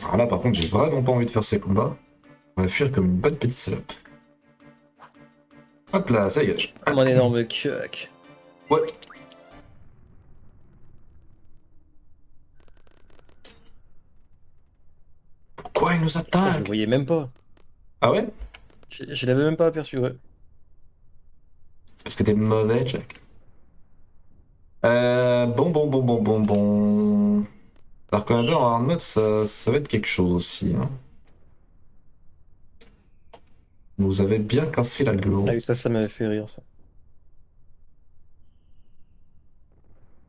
Alors là, par contre, j'ai vraiment pas envie de faire ces combats. On va fuir comme une bonne petite salope. Hop là, ça dégage. Comme un énorme cuck. Ouais. Pourquoi il nous Oh, je le attaque? voyais même pas. Ah ouais? Je l'avais même pas aperçu, ouais. C'est parce que t'es mauvais, Jack. Bon. Alors qu'on a en hard mode, ça va être quelque chose aussi. Hein. Vous avez bien cassé la Ah gueule. oui, ça m'avait fait rire, ça.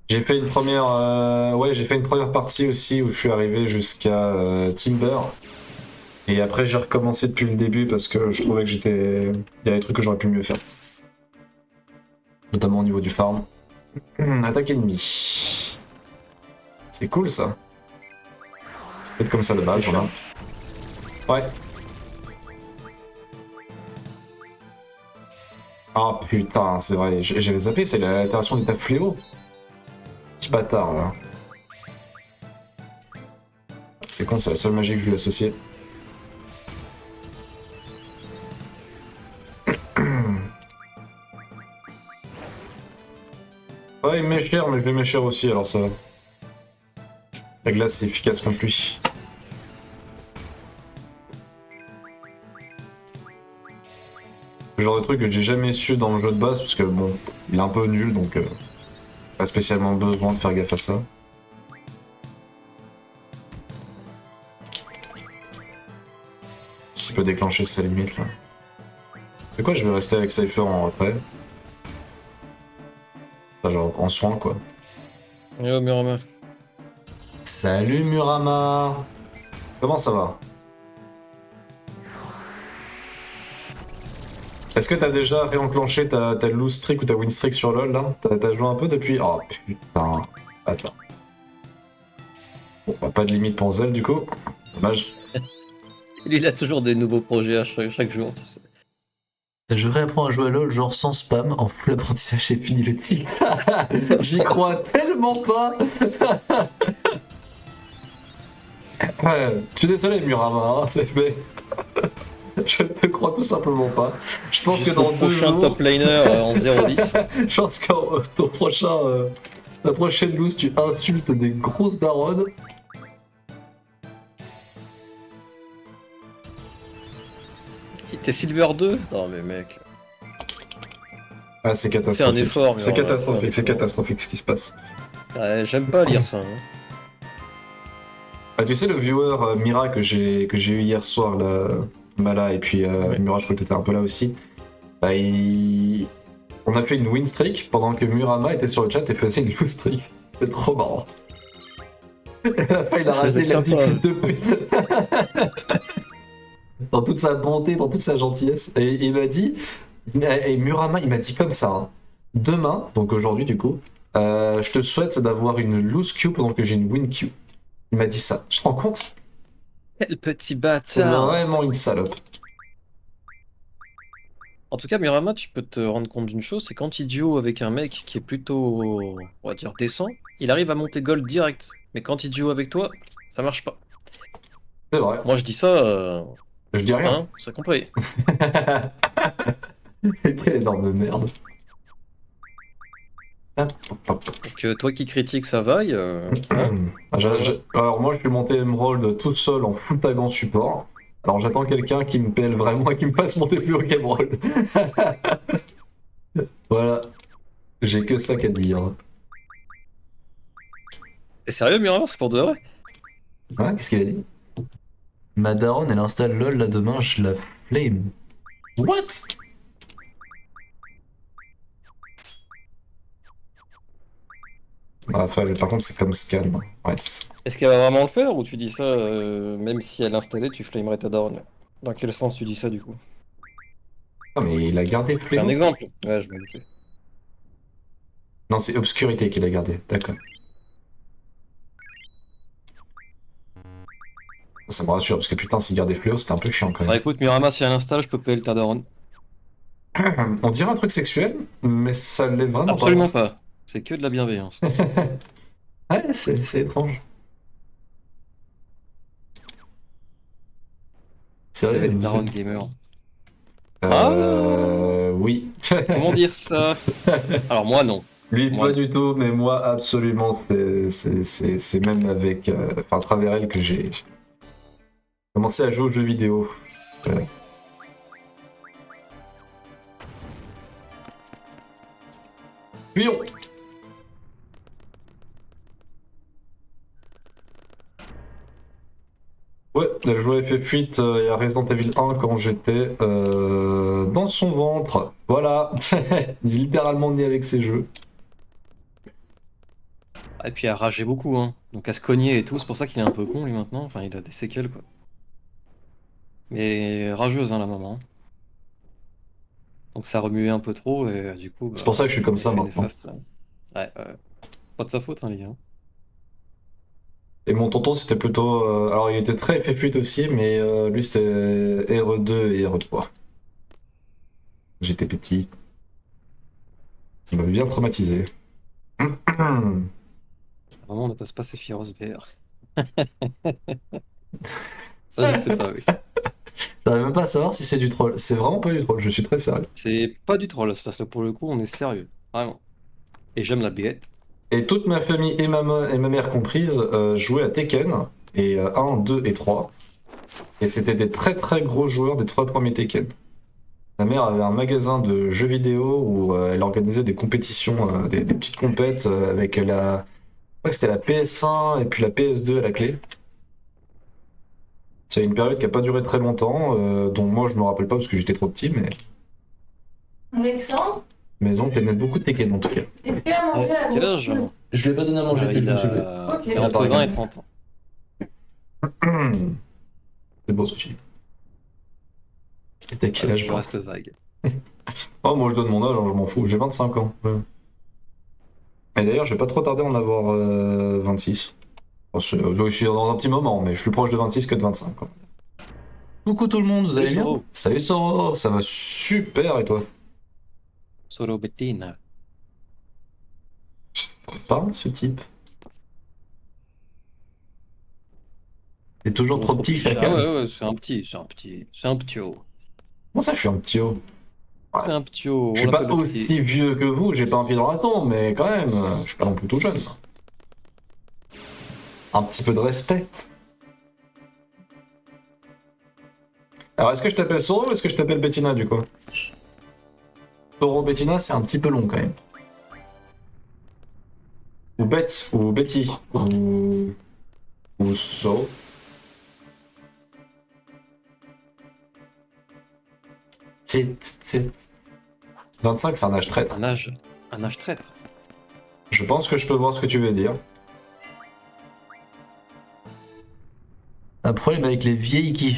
J'ai fait une première, ouais, j'ai fait une première partie aussi où je suis arrivé jusqu'à Timber. Et après, j'ai recommencé depuis le début parce que je trouvais que j'étais, il y a des trucs que j'aurais pu mieux faire, notamment au niveau du farm. Attaque ennemie. C'est cool ça. C'est peut-être comme ça de base, voilà. Ouais. Ah putain, c'est vrai, j'avais zappé, c'est l'altération d'état fléau. Petit bâtard là. C'est con, c'est la seule magie que je lui ai associée. Ouais, il met cher, mais je le mets cher aussi, alors ça va. La glace, c'est efficace contre lui. Le genre de truc que j'ai jamais su dans le jeu de base, parce que bon, il est un peu nul, donc pas spécialement besoin de faire gaffe à ça. S'il peut déclencher sa limite là. C'est quoi, je vais rester avec Cypher en retrait. Enfin, genre en soin quoi. Yo, Murama. Salut Murama. Comment ça va? Est-ce que t'as déjà réenclenché ta lose streak ou ta win streak sur LoL là? T'as joué un peu depuis? Oh putain. Attends. Bon, bah, pas de limite pour Zell du coup. Dommage. Lui, il a toujours des nouveaux projets à chaque jour, tu sais. Je réapprends à jouer à LoL genre sans spam, en full apprentissage et fini le tilt. J'y crois tellement pas. Ouais, je suis désolé Murama, hein, mais je ne te crois tout simplement pas. Je pense que Jusqu'au dans 2 prochain jours, top laner en 0-10. je pense qu'en ton prochain, ta prochaine loose, tu insultes des grosses daronnes. T'es Silver 2? Non, mais mec. Ah, c'est C'est un catastrophique. effort, C'est Murama. catastrophique, c'est catastrophique ce qui se passe. Ouais, j'aime pas lire ça. Hein. Ah, tu sais, le viewer Mira que j'ai eu hier soir, là, Mala, et puis Ouais. Mura, je crois que t'étais un peu là aussi. Bah, on a fait une win streak pendant que Murama était sur le chat et faisait une lose streak. C'est trop marrant. Il a Je rajouté, il a tiens dit pas. fils de pute. Dans toute sa bonté, dans toute sa gentillesse. Et il m'a dit, et Murama, il m'a dit comme ça, hein. Demain, donc aujourd'hui du coup, je te souhaite d'avoir une lose queue pendant que j'ai une win queue. Il m'a dit ça. Tu te rends compte? Quel petit C'est bâtard! vraiment une salope. En tout cas, Murama, tu peux te rendre compte d'une chose, c'est quand il duo avec un mec qui est plutôt, on va dire, décent, il arrive à monter gold direct. Mais quand il duo avec toi, ça marche pas. C'est vrai. Moi, je dis ça, Je dis rien. hein, c'est compris. Quelle énorme merde. Hop, hop, hop. Donc, toi qui critiques sa vaille, hein, voilà. Alors moi je suis monté Emerald tout seul en full tag en support. Alors j'attends quelqu'un qui me pèle vraiment et qui me fasse monter plus haut qu'Emerald. Voilà, j'ai que ça qu'à dire. T'es sérieux, Murama, c'est pour de vrai? Hein, qu'est-ce qu'il a dit? Ma daronne elle installe LOL là demain, je la flame. What? Ah, enfin, par contre c'est comme scan. Ouais, c'est ça. Est-ce qu'elle va vraiment le faire ou tu dis ça, même si elle l'installait, tu flamerais ta daronne? Dans quel sens tu dis ça du coup? Ah, mais il a gardé C'est un fléau? exemple. Ouais, je me doutais. Non, c'est obscurité qu'il a gardé, d'accord. Ça me rassure parce que putain, s'il gardait fléau, c'était un peu chiant quand Bah même. écoute, Murama, si elle installe, je peux payer ta daronne. On dirait un truc sexuel, mais ça l'est vraiment pas. Absolument pas. C'est que de la bienveillance. Ouais, c'est étrange. C'est Vous vrai, avez des vous darons savez. gamers. Oui. Comment dire ça? Alors moi non. Lui, Moi pas non. du tout, mais moi, absolument. C'est même avec. Enfin, à travers elle que j'ai commencé à jouer aux jeux vidéo. Euh, Fuyons. Ouais, elle jouait FF8 et à Resident Evil 1 quand j'étais dans son ventre. Voilà. J'ai littéralement né avec ces jeux. Et puis elle rageait beaucoup, hein. Donc à se cogner et tout, c'est pour ça qu'il est un peu con lui maintenant. Enfin, il a des séquelles quoi. Mais rageuse, hein, la maman. Donc ça remuait un peu trop et du coup, C'est pour ça que je suis comme ça effet maintenant. néfaste. Ouais, pas de sa faute, hein, les gars. Et mon tonton, c'était plutôt. Alors, il était très FF8 aussi, mais lui, c'était RE2 et RE3. J'étais petit. Il m'avait bien traumatisé. Vraiment, ne passe pas ses firos VR. Ça, je sais pas, oui. J'arrive même pas à savoir si c'est du troll. C'est vraiment pas du troll, je suis très sérieux. C'est pas du troll, ça, pour le coup, on est sérieux. Vraiment. Et j'aime la BA. Et toute ma famille et ma mère comprise jouaient à Tekken, et 1, 2 et 3. Et c'était des très très gros joueurs des 3 premiers Tekken. Ma mère avait un magasin de jeux vidéo où elle organisait des compétitions, des petites compètes avec la. Je crois que c'était la PS1 et puis la PS2 à la clé. C'est une période qui a pas duré très longtemps, dont moi je me rappelle pas parce que j'étais trop petit, mais Alexandre, mes oncles aimaient beaucoup Tekken en tout cas. est-ce qu'il a mangé la Quel grosse âge? poule? Je lui ai pas donné à manger, Il je me suis levé. a... Ok. il a entre 20 et 30 ans. C'est beau ce que tu dis. Et t'as quel âge, Je bro? reste vague. Oh, moi je donne mon âge, hein, je m'en fous, j'ai 25 ans. Ouais. Et d'ailleurs, je vais pas trop tarder à en avoir 26. Bon, je suis dans un petit moment, mais je suis plus proche de 26 que de 25. Quoi. Coucou tout le monde, vous Salut, allez bien? Soro. Salut Soro, ça va super et toi? Solo Bettina. Pas ce type. T'es toujours trop petit, Ah chacal. ouais, ouais, c'est un petit haut. Moi ça, je suis un petit haut. Ouais. C'est un petit haut, Je on suis pas l'appelle le petit. aussi vieux que vous, j'ai pas un pied dans la tombe, mais quand même, je suis pas non plus tout jeune. Un petit peu de respect. Alors, est-ce que je t'appelle Soro ou est-ce que je t'appelle Bettina du coup? Soro Bettina, c'est un petit peu long quand même. Ou Beth, ou Betty, ou So. C'est 25, c'est un âge traître. Un âge traître. Je pense que je peux voir ce que tu veux dire. Un problème avec les vieilles qui.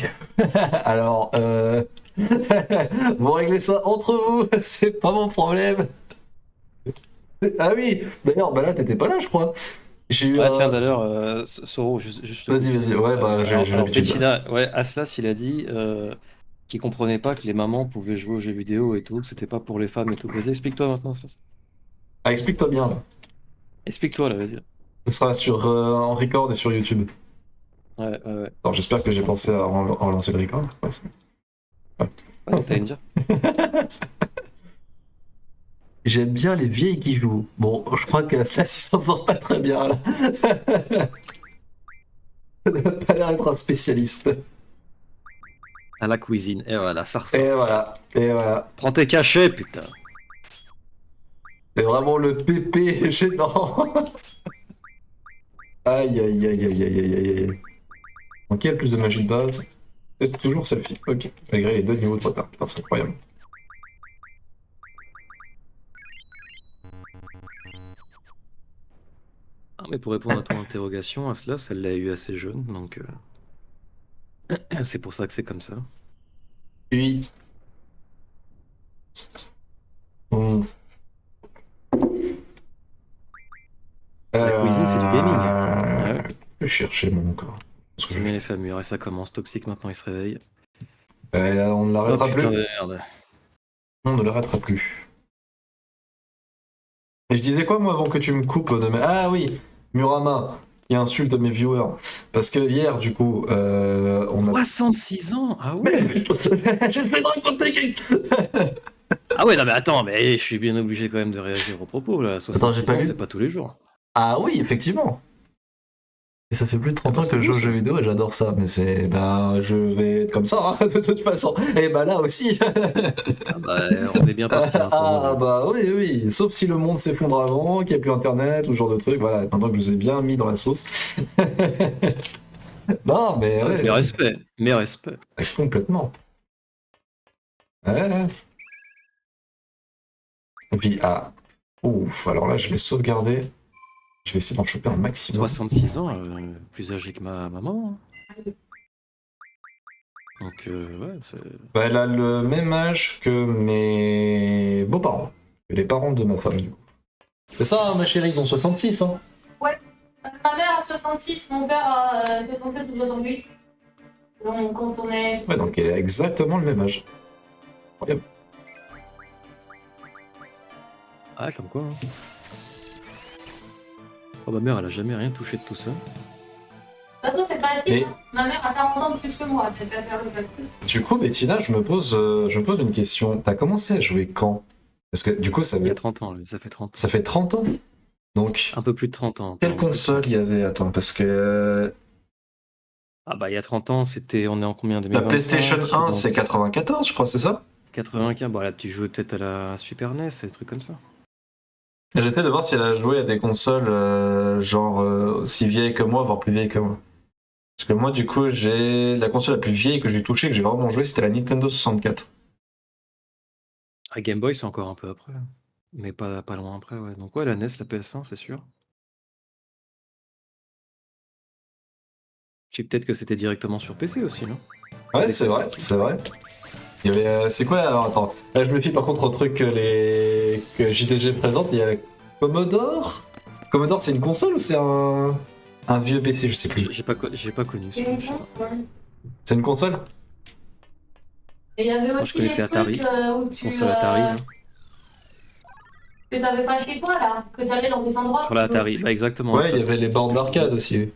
Alors, vous réglez ça entre vous, c'est pas mon problème. Ah oui, d'ailleurs, bah là, t'étais pas là, je crois. J'ai eu Ouais, un. tiens, d'ailleurs, Soro, juste te Vas-y, coupe. vas-y, ouais, bah j'ai Alors, l'habitude là. Bettina, ouais, Aslas, il a dit qu'il comprenait pas que les mamans pouvaient jouer aux jeux vidéo et tout, que c'était pas pour les femmes et tout. Vas-y, explique-toi maintenant, Aslas. Ah, explique-toi bien là. Explique-toi, là, vas-y. Ce sera sur, en record et sur YouTube. Ouais, ouais, ouais. Alors, j'espère que j'ai pensé à relancer le record. Ouais, Ouais, donc t'as une dire. j'aime bien les vieilles qui jouent. Bon, je crois que cela, il s'en sort pas très bien là. Il n'a pas l'air d'être un spécialiste. À la cuisine, et voilà, ça ressort. Et voilà, et voilà. Prends tes cachets, putain. C'est vraiment le pépé gênant. Aïe, aïe, aïe, aïe, aïe, aïe, aïe, aïe. Donc, qui a le plus de magie de base? C'est toujours celle-ci. Ok, malgré les 2 niveaux de retard. Putain, c'est incroyable. Ah, mais pour répondre à ton interrogation, Aslas, elle l'a eu assez jeune, donc c'est pour ça que c'est comme ça. Oui. Hmm. La cuisine, c'est du gaming. Qu'est-ce Ouais. que je cherchais, mon encore? Parce que Je mets les femmes et ça commence toxique maintenant, il se réveille. Là, on ne Oh l'arrêtera putain plus. de merde. On ne l'arrêtera plus. Et je disais quoi, moi, avant que tu me coupes de mes... Ah oui, Murama, qui insulte mes viewers. Parce que hier, du coup, on a... 66 ans. Ah Mais ouais. j'essaie de raconter quelque... Ah ouais, non mais attends, mais je suis bien obligé quand même de réagir aux propos là. Attends, j'ai 66 pas ans, lu. c'est pas tous les jours. Ah oui, effectivement. Et ça fait plus de Ah 30 bah ans c'est que je beau joue aux ça. jeux vidéo et j'adore ça, mais c'est... Bah, je vais être comme ça, hein, de toute façon. Et bah là aussi. Ah bah on est bien parti hein, pour moi. Ah bah oui, oui. Sauf si le monde s'effondre avant, qu'il n'y a plus Internet ou ce genre de truc. Voilà, maintenant que je vous ai bien mis dans la sauce. Non, mais Ouais, ouais, mais respect, mais respect. complètement. Ouais. Et puis, ah, ouf, alors là, je vais sauvegarder. Je vais essayer d'en choper un maximum. 66 ans, plus âgé que ma maman, hein. Donc ouais, c'est... Bah, elle a le même âge que mes beaux-parents, que les parents de ma femme, du coup. C'est ça, hein, ma chérie, ils ont 66, hein. Ouais. Ma mère a 66, mon père a 67 ou 68. Donc quand on est... Ouais, donc elle a exactement le même âge. Incroyable. Ah, comme quoi, hein. Oh, ma mère, elle a jamais rien touché de tout ça. De toute façon, c'est facile. Et- Hein. Ma mère a 40 ans de plus que moi, c'est pas faire le calcul. Du coup, Bettina, je me pose une question. T'as commencé à jouer quand? Parce que du coup, Il y a 30 ans, ça fait 30 ans. ça fait 30 ans. Donc, Un peu plus de 30 ans. quelle pardon. console il y avait? Attends, parce que Ah bah il y a 30 ans, c'était... On est en combien, la 2025, PlayStation 1, donc c'est 94, je crois, c'est ça? 95, bon là tu jouais peut-être à la Super NES, des trucs comme ça. J'essaie de voir si elle a joué à des consoles genre aussi vieilles que moi, voire plus vieilles que moi. Parce que moi, du coup, j'ai la console la plus vieille que j'ai touchée, que j'ai vraiment joué, c'était la Nintendo 64. Ah, Game Boy, c'est encore un peu après. Mais pas loin après, ouais. Donc ouais, la NES, la PS1, c'est sûr. Je sais peut-être que c'était directement sur PC aussi, non? Ouais, Dès que c'est vrai, sorti. c'est vrai. Il y avait, c'est quoi alors? Attends, là je me fie par contre au truc que JTG présente. Il y a Commodore. Commodore, c'est une console ou c'est un vieux PC? Je sais plus. J'ai pas connu ça. C'est une Je sais pas. chance, ouais. C'est une console? Et il y avait Moi, je aussi connaissais des Atari, trucs où tu... console Atari, là. que t'avais pas chez toi, là. Que t'allais dans des endroits... Sur la Atari, bah exactement. Ouais, il y c'est avait les ce bornes que je disais. d'arcade aussi.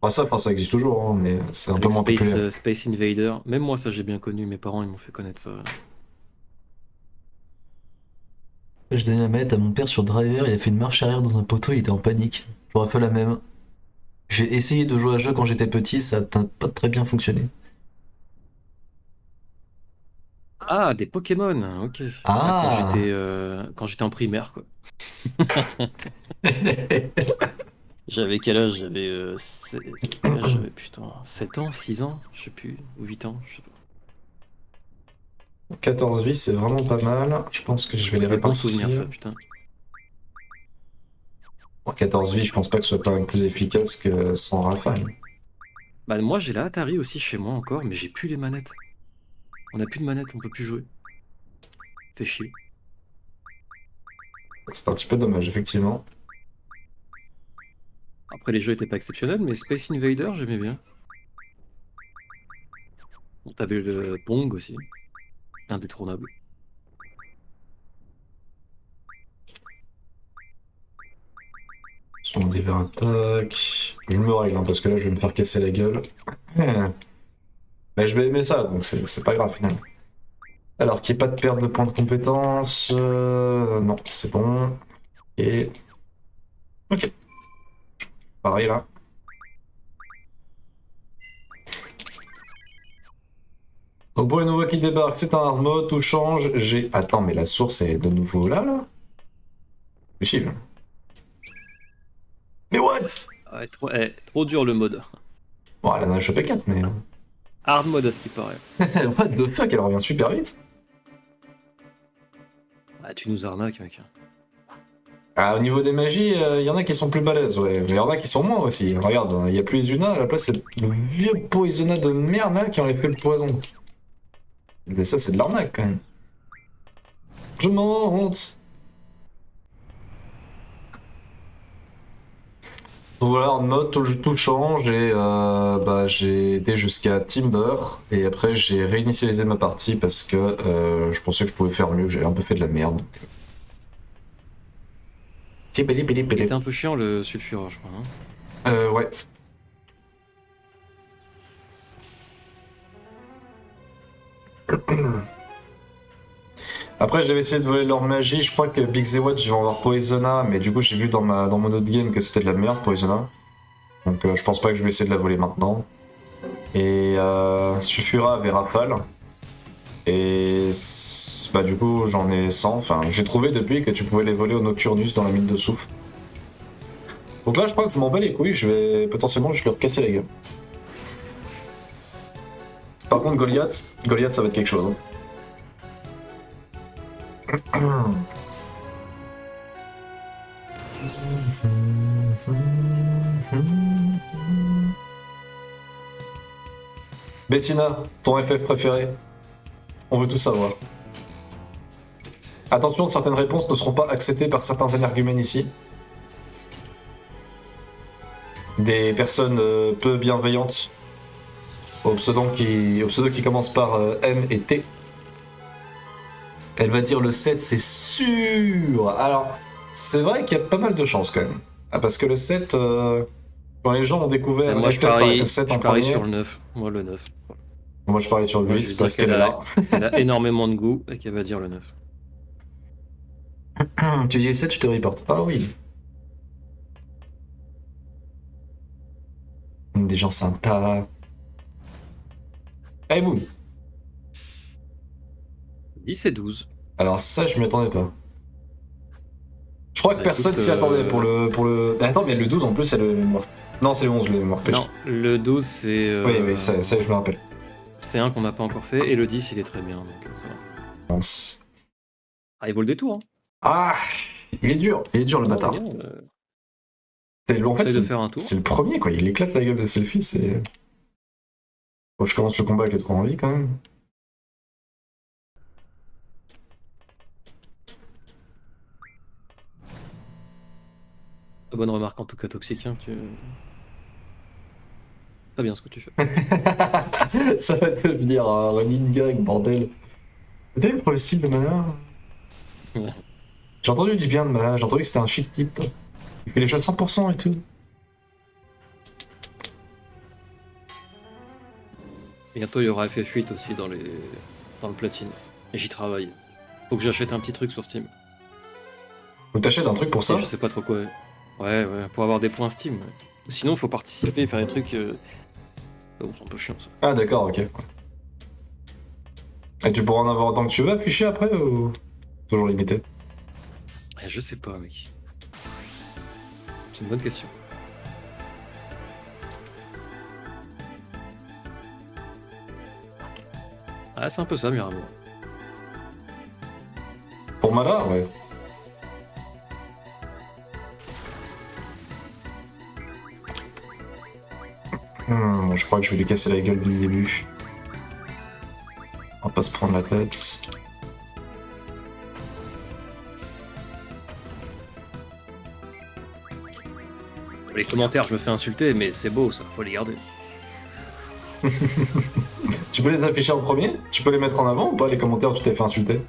Enfin, ça existe toujours, hein, mais c'est un peu Avec moins populaire. Space Invader. Même moi, ça, j'ai bien connu. Mes parents, ils m'ont fait connaître ça. Je donnais la manette à mon père sur Driver, il a fait une marche arrière dans un poteau, il était en panique. J'aurais fait la même. J'ai essayé de jouer à un jeu quand j'étais petit, ça n'a pas très bien fonctionné. Ah, des Pokémon, ok. Ah, Ah quand j'étais en primaire, quoi. J'avais quel âge? J'avais quel âge j'avais, putain, 7 ans, 6 ans, je sais plus, ou 8 ans, je sais pas. 14 vies, c'est vraiment pas mal. Je pense que je vais les Des bons souvenirs, répartir. ça, putain. Bon, 14 vies, je pense pas que ce soit quand même plus efficace que sans rafale. Bah, moi, j'ai la Atari aussi chez moi encore, mais j'ai plus les manettes. On a plus de manettes, on peut plus jouer. Fait chier. C'est un petit peu dommage, effectivement. Après, les jeux étaient pas exceptionnels, mais Space Invader, j'aimais bien. Bon, t'avais le Pong aussi, indétrônable. Sur mon river attack. Je me règle, hein, parce que là, je vais me faire casser la gueule. Mais je vais aimer ça, donc c'est pas grave finalement. Alors, qu'il n'y ait pas de perte de points de compétence. Non, c'est bon. Et. Ok. Pareil là. Donc pour les nouveaux qui débarquent, c'est un hard mode, tout change. J'ai. Attends, mais la source est de nouveau là, là? Possible. Mais what? Ah ouais, trop dur le mode. Bon, elle en a chopé 4, mais. Hard mode à ce qui paraît. What the fuck, elle revient super vite. Ah, tu nous arnaques, mec. Ah, au niveau des magies, il y en a qui sont plus balèzes, ouais. Mais il y en a qui sont moins aussi. Regarde, il y a plus Izuna, à la place, c'est le vieux Poisona de merde là qui enlève que le poison. Mais ça, c'est de l'arnaque quand même. Je monte. Donc voilà, en mode, tout change et bah, j'ai été jusqu'à Timber et après j'ai réinitialisé ma partie parce que je pensais que je pouvais faire mieux, j'avais un peu fait de la merde. C'était un peu chiant le sulfure, je crois. Hein. Ouais. Après, je vais essayer de voler leur magie. Je crois que Big Zewatch, je vais avoir Poisona, mais du coup, j'ai vu dans mon autre game que c'était de la meilleure Poisona. Donc, je pense pas que je vais essayer de la voler maintenant. Et Sulfura avait Rafale. Et bah, du coup, j'en ai 100. Enfin, j'ai trouvé depuis que tu pouvais les voler au Nocturnus dans la mine de souffle. Donc là, je crois que je m'en bats les couilles. Je vais potentiellement juste leur casser la gueule. Par contre, Goliath, ça va être quelque chose. Bettina, ton FF préféré? On veut tout savoir. Attention, certaines réponses ne seront pas acceptées par certains énergumènes ici. Des personnes peu bienveillantes au pseudo qui commence par M et T. Elle va dire le 7, c'est sûr. Alors, c'est vrai qu'il y a pas mal de chances quand même. Ah, parce que le 7, quand les gens ont découvert Moi, je FF par parie, FF7 en je parie premier, sur le 9. Moi, le 9. moi je parie sur le Moi, 8 je vais parce dire qu'elle est là. Elle a énormément de goût et qu'elle va dire le 9. Tu dis le 7, je te reporte. Ah oui. Des gens sympas. Allez, boum. 10 et 12. Alors ça, je m'y attendais pas. Je crois que Bah, personne écoute, s'y attendait pour le... Mais attends, mais le 12 en plus, c'est le mémoire. Non, c'est le 11, le mémoire pêche. Non, le 12, c'est. Oui, oui, ça, je me rappelle. C'est un qu'on n'a pas encore fait. Et le 10, il est très bien. Donc, ça va. Pense. Ah, il vaut le détour. Hein. Ah, il est dur le bâtard. Regarde, En fait, essaye de faire un tour. c'est le premier, quoi. Il éclate la gueule de Selfie, c'est... Faut que je commence le combat avec les 3 envies, quand même. Bonne remarque en tout cas, Toxique. Hein, très bien ce que tu fais. Ça va devenir un running gag, bordel. T'as vu pour le style de mana? Ouais. J'ai entendu du bien de mana, j'ai entendu que c'était un shit type. Il fait les choses 100% et tout. Bientôt, il y aura FF8 aussi dans le platine. Et j'y travaille. Faut que j'achète un petit truc sur Steam. Ou t'achètes un truc pour ça? Et je sais pas trop quoi. Ouais, pour avoir des points Steam. Ouais. Sinon, faut participer et faire des trucs. Oh, c'est un peu chiant ça. Ah d'accord, ok. Et tu pourras en avoir autant que tu veux affiché après ou toujours limité? Je sais pas, mec. C'est une bonne question. Ah, c'est un peu ça, Mirabeau. Pour mana, ouais. Je crois que je vais lui casser la gueule dès le début. On va pas se prendre la tête. Les commentaires, je me fais insulter, mais c'est beau ça, faut les garder. Tu peux les afficher en premier? Tu peux les mettre en avant ou pas les commentaires où tu t'es fait insulter?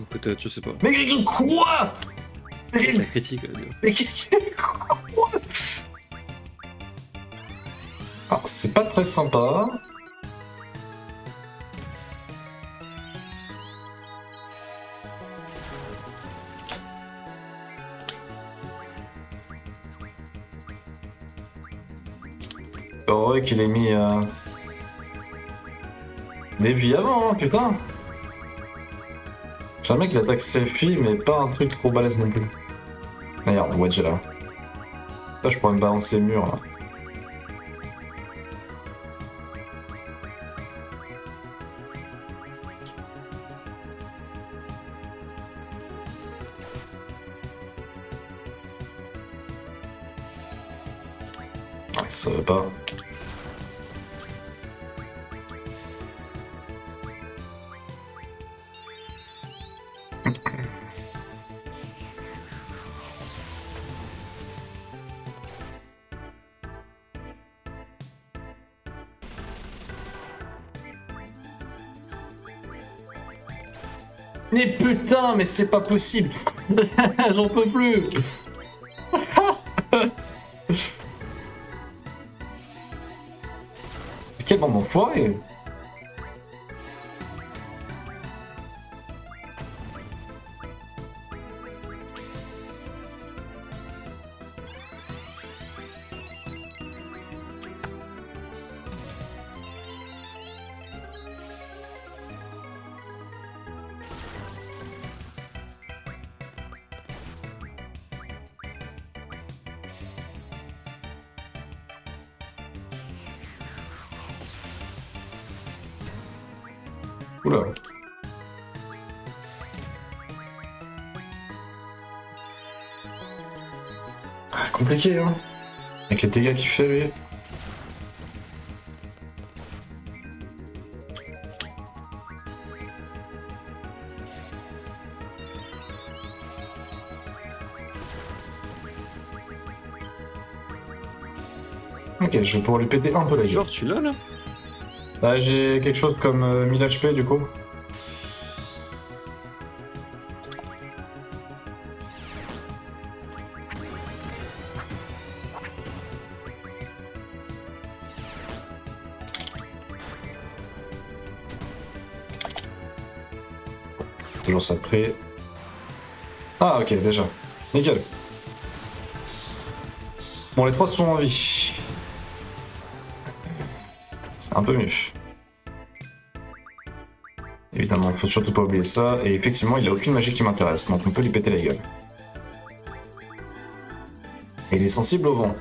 Peut-être, je sais pas. Mais quoi? La critique. Mais qu'est-ce qu'il y a? Ah, c'est pas très sympa. Heureux qu'il ait mis des vies avant, hein, putain. J'ai un mec qui attaque selfie, mais pas un truc trop balèze non plus. Merde, Wedge est là. Là, je pourrais me balancer mur là. Ouais, ça va pas. Mais putain, mais c'est pas possible. J'en peux plus. Quel bande d'enfoirés. Oula. Ah, compliqué, hein. Avec les dégâts qu'il fait, lui. Ok, je vais pouvoir lui péter un peu la gueule. Genre, tu l'as là? Bah, j'ai quelque chose comme 1000 HP du coup. Toujours ça prêt. Ah ok, déjà. Nickel. Bon, les trois sont en vie. C'est un peu mieux. Évidemment, faut surtout pas oublier ça. Et effectivement, il a aucune magie qui m'intéresse, donc on peut lui péter la gueule. Et il est sensible au vent.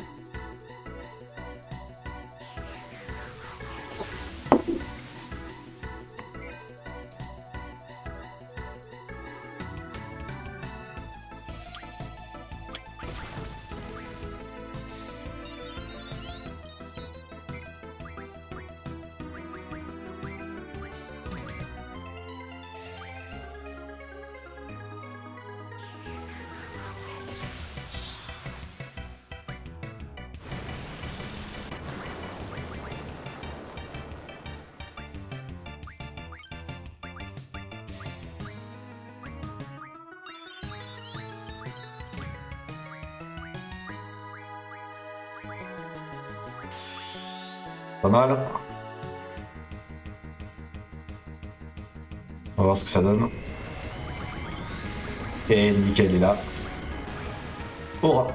Pas mal. On va voir ce que ça donne. Et nickel, il est là. Aura.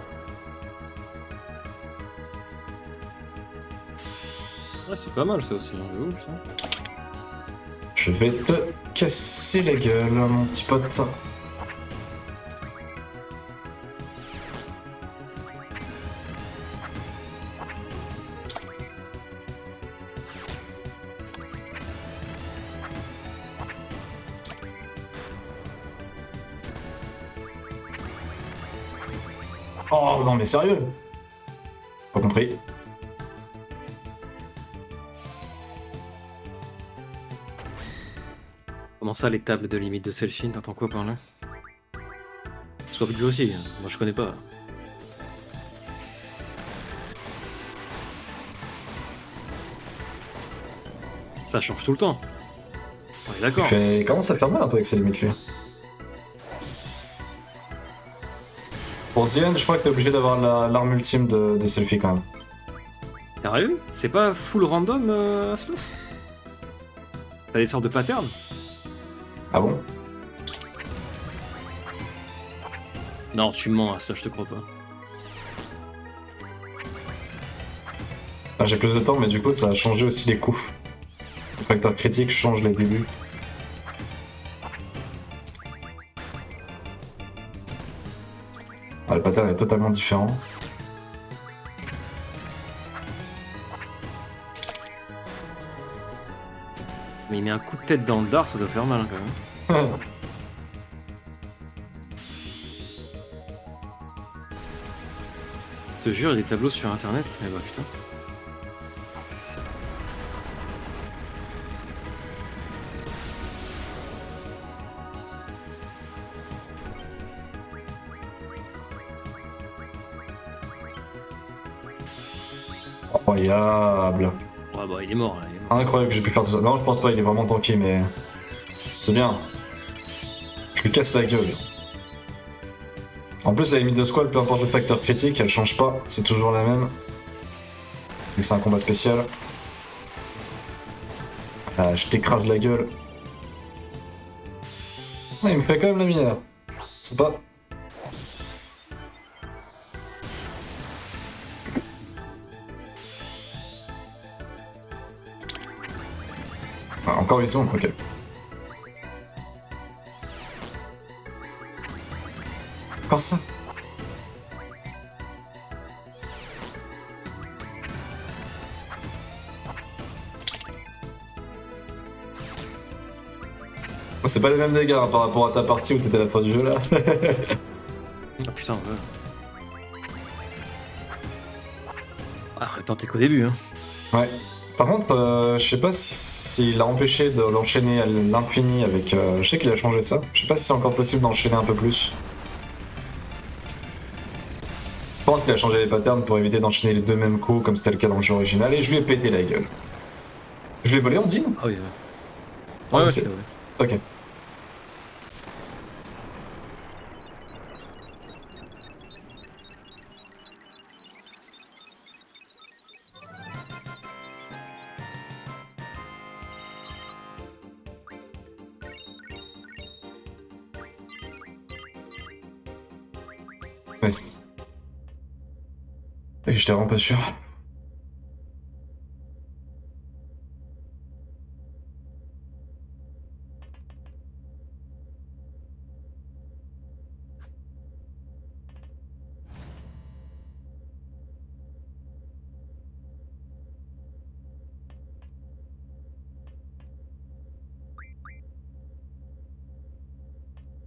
Ouais, c'est pas mal ça aussi, hein, de ouf. Ça. Je vais te casser la gueule, mon petit pote. Oh non mais sérieux? Pas compris. Comment ça, les tables de limite de selfie, t'entends quoi par là? Sois plus aussi, hein. Moi je connais pas. Ça change tout le temps. On est d'accord. Il commence à faire mal un peu avec ses limites lui. Pour Zien, je crois que t'es obligé d'avoir l'arme ultime de selfie quand même. Sérieux? C'est pas full random, Aslos? T'as des sortes de patterns? Ah bon? Non, tu mens, Aslos, je te crois pas. Ah, j'ai plus de temps mais du coup ça a changé aussi les coups. Le facteur critique change les débuts. Ah, le pattern est totalement différent. Mais il met un coup de tête dans le dard, ça doit faire mal hein, quand même. Je te jure, il y a des tableaux sur internet, mais bah putain. Incroyable. Ouais bah il est mort là, il est mort. Incroyable que j'ai pu faire tout ça. Non, je pense pas, il est vraiment tanky, mais c'est bien. Je lui casse la gueule. En plus, la limite de squad, peu importe le facteur critique, elle change pas, c'est toujours la même. Vu que c'est un combat spécial. Ah, je t'écrase la gueule. Ouais, il me fait quand même la minière. C'est pas. Ah, encore 8 secondes, ok. Encore ça. C'est pas les mêmes dégâts hein, par rapport à ta partie où t'étais à la fin du jeu là. Ah putain, ouais. Ah, attends, t'es qu'au début, hein. Ouais. Par contre, je sais pas s'il a empêché d'enchaîner à l'infini avec. Je sais qu'il a changé ça. Je sais pas si c'est encore possible d'enchaîner un peu plus. Je pense qu'il a changé les patterns pour éviter d'enchaîner les deux mêmes coups comme c'était le cas dans le jeu original et je lui ai pété la gueule. Je l'ai volé en deal. Ah oui, ouais. Ah, Ouais, ouais, c'est- tu l'as, ouais. Ok. Ouais. Et j'étais vraiment pas sûr.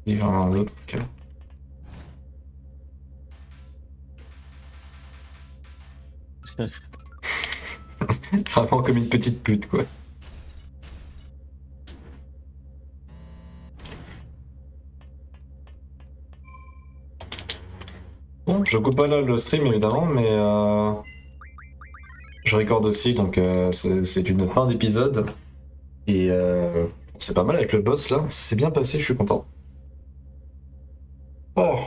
Il y en a un autre. Ok. Vraiment comme une petite pute quoi. Bon, je coupe pas là le stream évidemment, mais je record aussi, donc c'est une fin d'épisode. Et c'est pas mal avec le boss là, ça s'est bien passé, je suis content. Oh.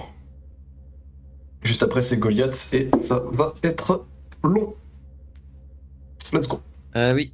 Juste après c'est Goliath et ça va être long. Let's go. Oui.